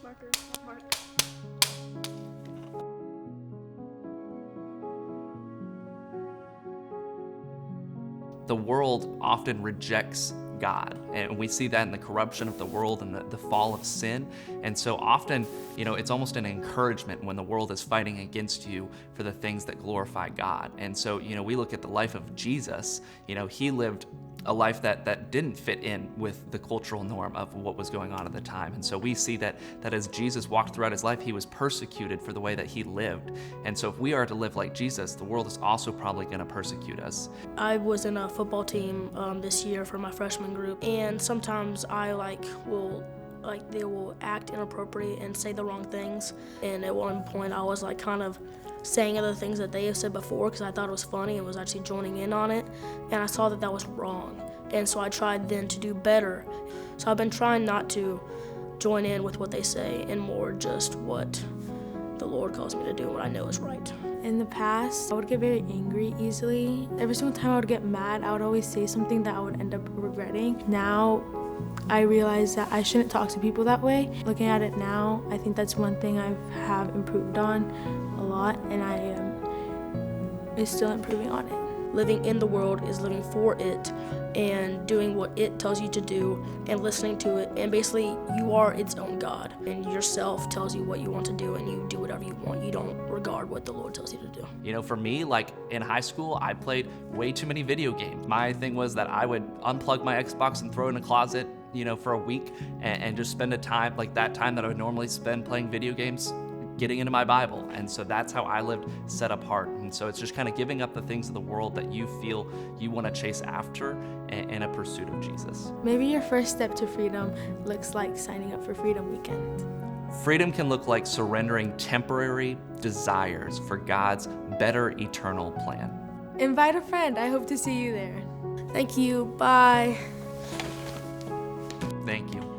Marker, mark. The world often rejects God, and we see that in the corruption of the world and the fall of sin. And so often, it's almost an encouragement when the world is fighting against you for the things that glorify God. And so, we look at the life of Jesus. He lived a life that didn't fit in with the cultural norm of what was going on at the time. And so we see that as Jesus walked throughout his life, he was persecuted for the way that he lived. And so if we are to live like Jesus, the world is also probably going to persecute us. I was in a football team this year for my freshman group, and sometimes they will act inappropriate and say the wrong things. And at one point I was kind of saying other things that they have said before because I thought it was funny and was actually joining in on it, and I saw that was wrong. And so I tried then to do better. So I've been trying not to join in with what they say and more just what the Lord calls me to do and what I know is right. In the past, I would get very angry easily. Every single time I would get mad, I would always say something that I would end up regretting. Now, I realize that I shouldn't talk to people that way. Looking at it now, I think that's one thing I have improved on a lot, and I am still improving on it. Living in the world is living for it and doing what it tells you to do and listening to it. And basically, you are its own God, and yourself tells you what you want to do, and you do whatever you want. You don't regard what the Lord tells you to do. For me, in high school, I played way too many video games. My thing was that I would unplug my Xbox and throw it in a closet, for a week and just spend that time that I would normally spend playing video games, getting into my Bible. And so that's how I lived set apart. And so it's just kind of giving up the things of the world that you feel you want to chase after in a pursuit of Jesus. Maybe your first step to freedom looks like signing up for Freedom Weekend. Freedom can look like surrendering temporary desires for God's better eternal plan. Invite a friend. I hope to see you there. Thank you. Bye. Thank you.